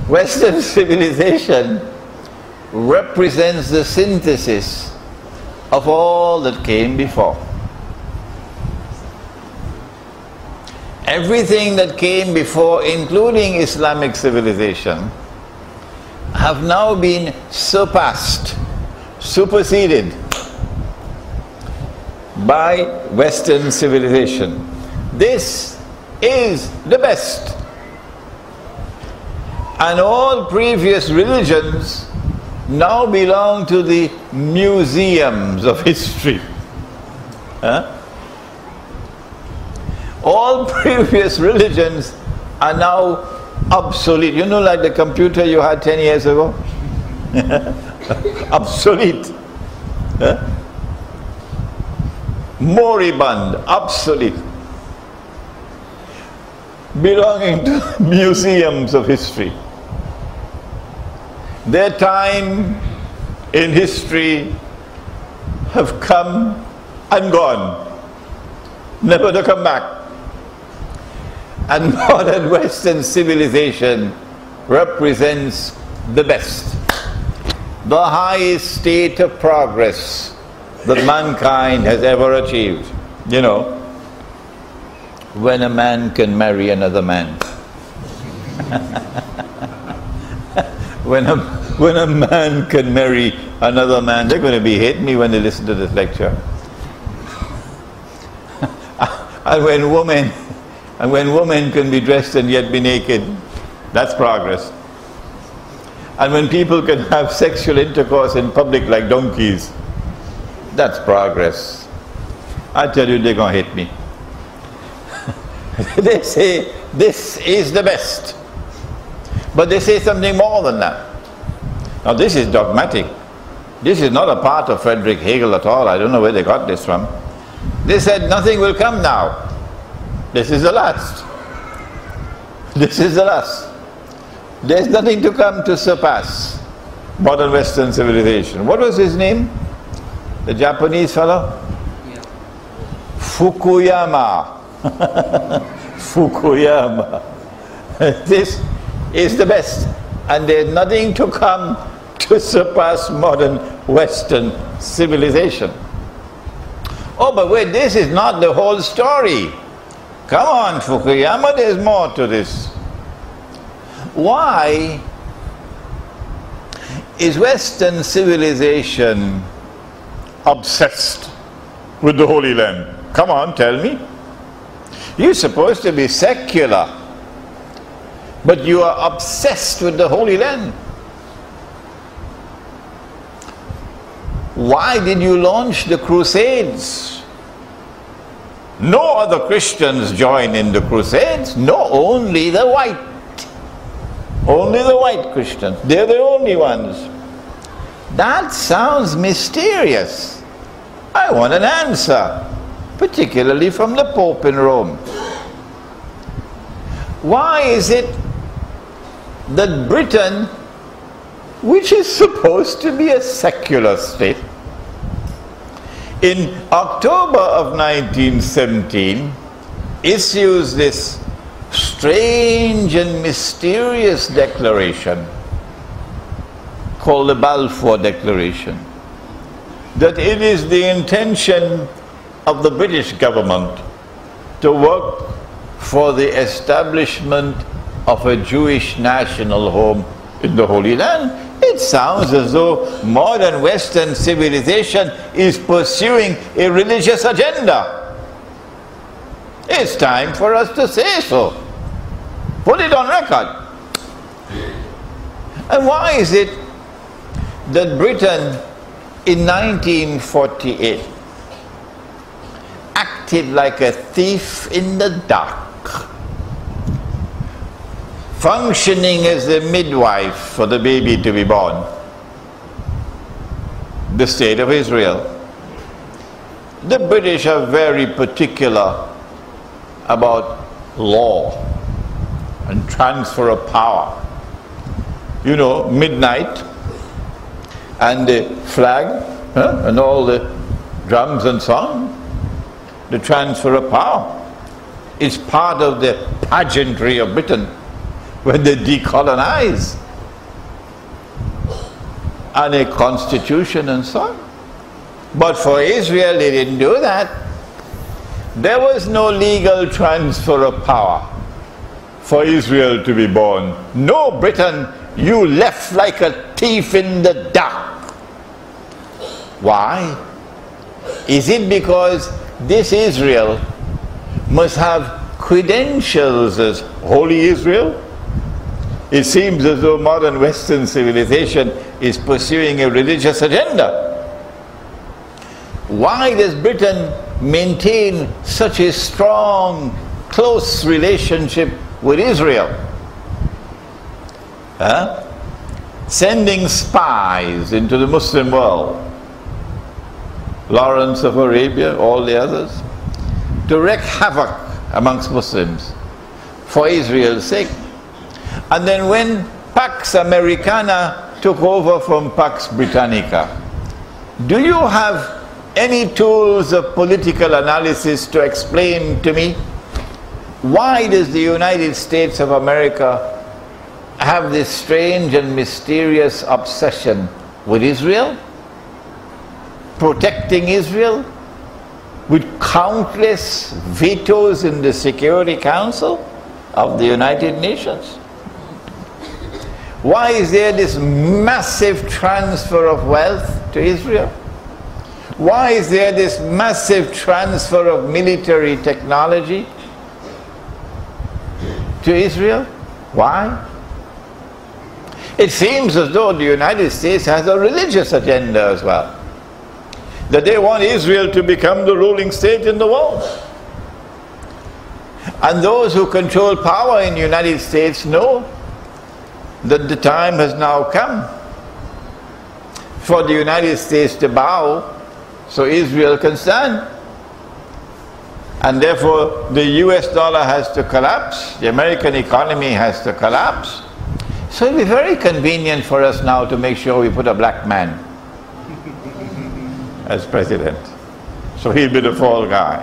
Western civilization represents the synthesis of all that came before. Everything that came before, including Islamic civilization, have now been surpassed, superseded by Western civilization. This is the best. And all previous religions now belong to the museums of history. Huh? All previous religions are now obsolete. You know, like the computer you had 10 years ago? Obsolete. Huh? Moribund, obsolete. Belonging to museums of history. Their time in history have come and gone, never to come back. And modern Western civilization represents the best, the highest state of progress that mankind has ever achieved. You know, when a man can marry another man. When a man can marry another man, they're going to be hating me when they listen to this lecture. And when women can be dressed and yet be naked, that's progress. And when people can have sexual intercourse in public like donkeys, that's progress. I tell you, they're going to hate me. They say this is the best. But they say something more than that. Now this is dogmatic. This is not a part of Friedrich Hegel at all. I don't know where they got this from. They said nothing will come now. This is the last. This is the last. There's nothing to come to surpass modern Western civilization. What was his name? The Japanese fellow? Yeah. Fukuyama. Fukuyama. This is the best, and there's nothing to come to surpass modern Western civilization. Oh, but wait, this is not the whole story. Come on, Fukuyama, there's more to this. Why is Western civilization obsessed with the Holy Land? Come on, tell me. You're supposed to be secular, but you are obsessed with the Holy Land. Why did you launch the Crusades? No other Christians join in the Crusades. No, only the white. Only the white Christians. They're the only ones. That sounds mysterious. I want an answer, particularly from the Pope in Rome. Why is it that Britain, which is supposed to be a secular state, in October of 1917 issues this strange and mysterious declaration called the Balfour Declaration, that it is the intention of the British government to work for the establishment of a Jewish national home in the Holy Land. It sounds as though modern Western civilization is pursuing a religious agenda. It's time for us to say so. Put it on record. And why is it that Britain in 1948 acted like a thief in the dark, functioning as a midwife for the baby to be born? The state of Israel. The British are very particular about law and transfer of power. You know, midnight and the flag and all the drums and song, the transfer of power is part of the pageantry of Britain. when they decolonize, and a constitution and so on. But for Israel, they didn't do that. There was no legal transfer of power for Israel to be born. No, Britain, you left like a thief in the dark. Why? Is it because this Israel must have credentials as Holy Israel? It seems as though modern Western civilization is pursuing a religious agenda. Why does Britain maintain such a strong, close relationship with Israel? Sending spies into the Muslim world, Lawrence of Arabia, all the others, to wreak havoc amongst Muslims for Israel's sake. And then when Pax Americana took over from Pax Britannica, do you have any tools of political analysis to explain to me why does the United States of America have this strange and mysterious obsession with Israel, protecting Israel, with countless vetoes in the Security Council of the United Nations? Why is there this massive transfer of wealth to Israel? Why is there this massive transfer of military technology to Israel? Why? It seems as though the United States has a religious agenda as well, that they want Israel to become the ruling state in the world. And those who control power in the United States know that the time has now come for the United States to bow so Israel can stand. And therefore the US dollar has to collapse, the American economy has to collapse. So it'll be very convenient for us now to make sure we put a black man as president. So he'll be the fall guy.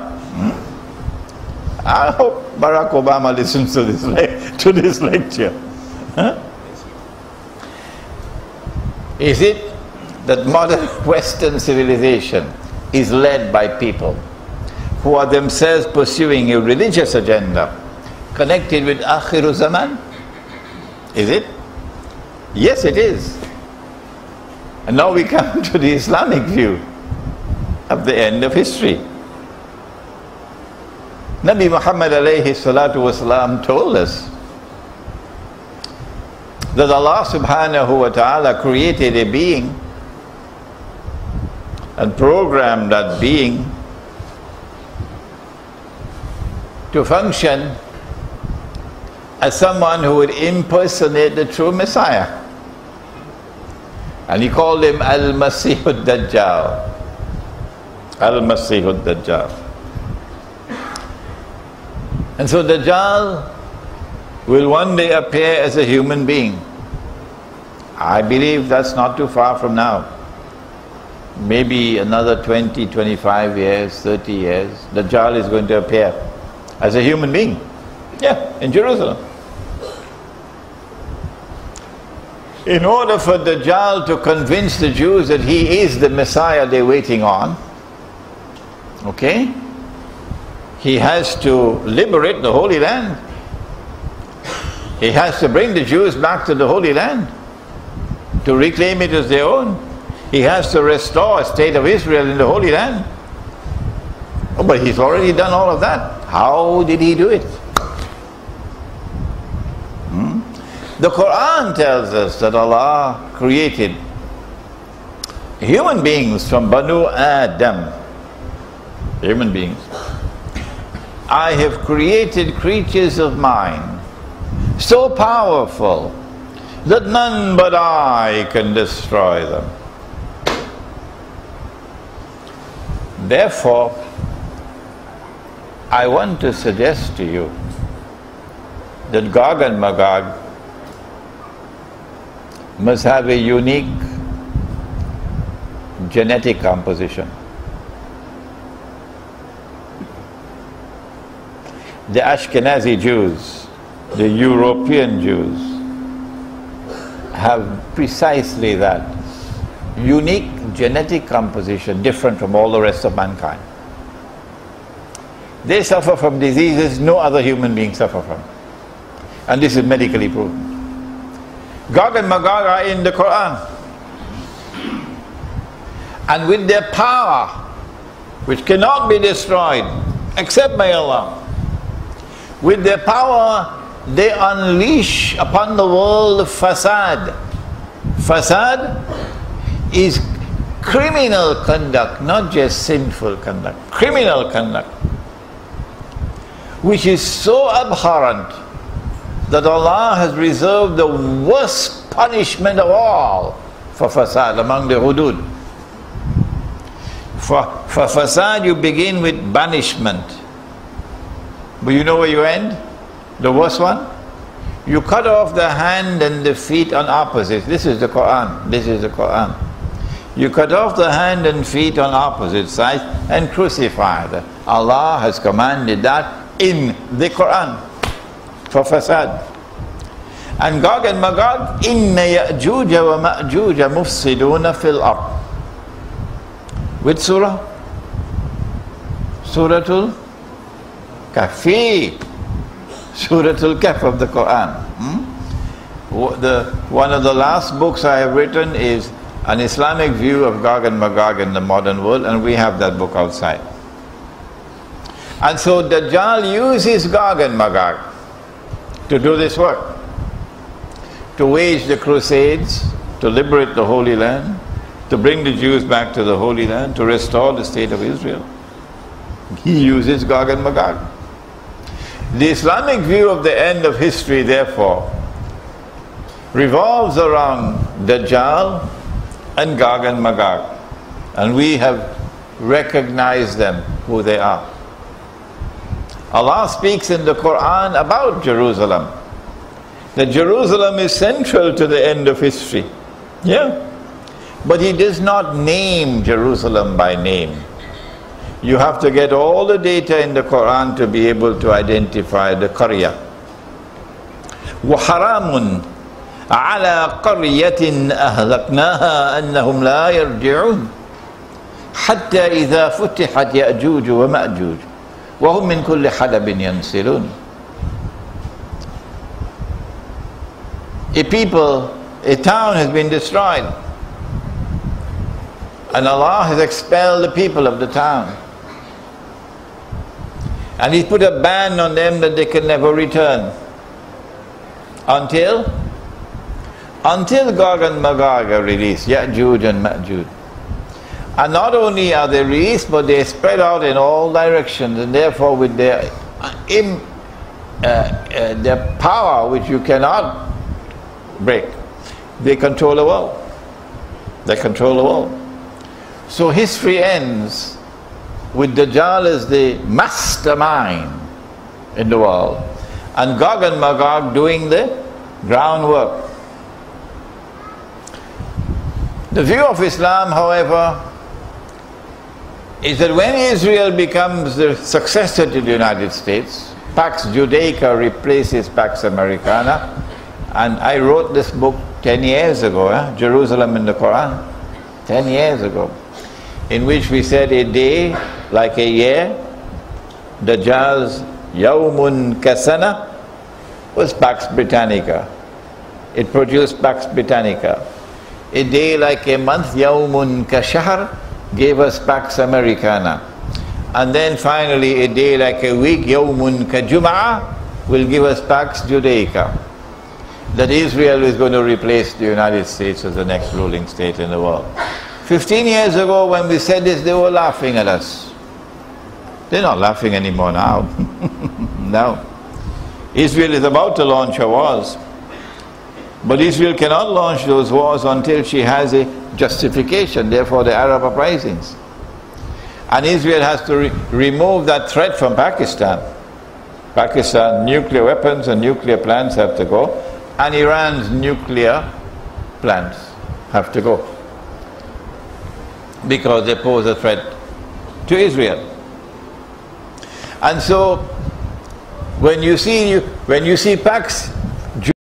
I hope Barack Obama listens to this lecture. Is it that modern Western civilization is led by people who are themselves pursuing a religious agenda connected with Akhiru Zaman? Is it? Yes, it is. And now we come to the Islamic view of the end of history. Nabi Muhammad alayhi salatu wasalam told us that Allah subhanahu wa ta'ala created a being and programmed that being to function as someone who would impersonate the true Messiah. And he called him Al-Masih al-Dajjal. Al-Masih al-Dajjal. And so Dajjal will one day appear as a human being. I believe that's not too far from now. Maybe another 20, 25 years, 30 years, Dajjal is going to appear as a human being. Yeah, in Jerusalem. In order for Dajjal to convince the Jews that he is the Messiah they're waiting on, okay, he has to liberate the Holy Land. He has to bring the Jews back to the Holy Land, to reclaim it as their own. He has to restore a state of Israel in the Holy Land. Oh, but he's already done all of that. How did he do it? The Quran tells us that Allah created human beings from Banu Adam. Human beings. I have created creatures of mine so powerful that none but I can destroy them. Therefore, I want to suggest to you that Gog and Magog must have a unique genetic composition. The Ashkenazi Jews the European Jews have precisely that unique genetic composition, different from all the rest of mankind. They suffer from diseases no other human being suffer from. And this is medically proven. Gog and Magog are in the Quran. And with their power, which cannot be destroyed except by Allah, with their power they unleash upon the world fasad. Fasad is criminal conduct, not just sinful conduct. Criminal conduct, which is so abhorrent that Allah has reserved the worst punishment of all for fasad among the hudud. For fasad you begin with banishment, but you know where you end? The worst one? You cut off the hand and the feet on opposites. This is the Quran. This is the Quran. You cut off the hand and feet on opposite sides and crucify them. Allah has commanded that in the Quran for fasad. And Gog and Magog, inna ya'juja wa ma'juja mufsiduna fil ard. Which surah? Suratul Kahfi. Suratul Kahf of the Quran. One of the last books I have written is an Islamic view of Gog and Magog in the modern world, and we have that book outside. And so Dajjal uses Gog and Magog to do this work, to wage the crusades, to liberate the Holy Land, to bring the Jews back to the Holy Land, to restore the state of Israel. He uses Gog and Magog. The Islamic view of the end of history, therefore, revolves around Dajjal and Gog and Magog. And we have recognized them, who they are. Allah speaks in the Quran about Jerusalem, that Jerusalem is central to the end of history. Yeah. But He does not name Jerusalem by name. You have to get all the data in the Quran to be able to identify the Qarya. وَحَرَامٌ عَلَى قَرْيَةٍ أَهْلَكْنَاهَا أَنَّهُمْ لَا يَرْجِعُونَ حَتَّى إِذَا فُتِحَتْ يَأْجُوجُ وَمَأْجُوجُ وَهُمْ مِنْ كُلِّ حَدَبٍ يَنْسِلُونَ. A people, a town has been destroyed, and Allah has expelled the people of the town. And He's put a ban on them that they can never return until Gog and Magog are released, Ya'juj and Ma'juj. And not only are they released, but they spread out in all directions, and therefore with their power, which you cannot break, they control the world. They control the world. So history ends with Dajjal as the mastermind in the world, and Gog and Magog doing the groundwork. The view of Islam, however, is that when Israel becomes the successor to the United States, Pax Judaica replaces Pax Americana, and I wrote this book 10 years ago, Jerusalem in the Quran, 10 years ago, in which we said a day like a year, Dajjal's Yawmun Kasana was Pax Britannica. It produced Pax Britannica. A day like a month, Yawmun Kashahr, gave us Pax Americana. And then finally a day like a week, Yawmun Kajum'ah, will give us Pax Judaica. That Israel is going to replace the United States as the next ruling state in the world. 15 years ago when we said this, they were laughing at us. They're not laughing anymore now. No. Israel is about to launch her wars. But Israel cannot launch those wars until she has a justification, therefore the Arab uprisings. And Israel has to remove that threat from Pakistan. Pakistan, nuclear weapons and nuclear plants have to go, and Iran's nuclear plants have to go, because they pose a threat to Israel. And so when you see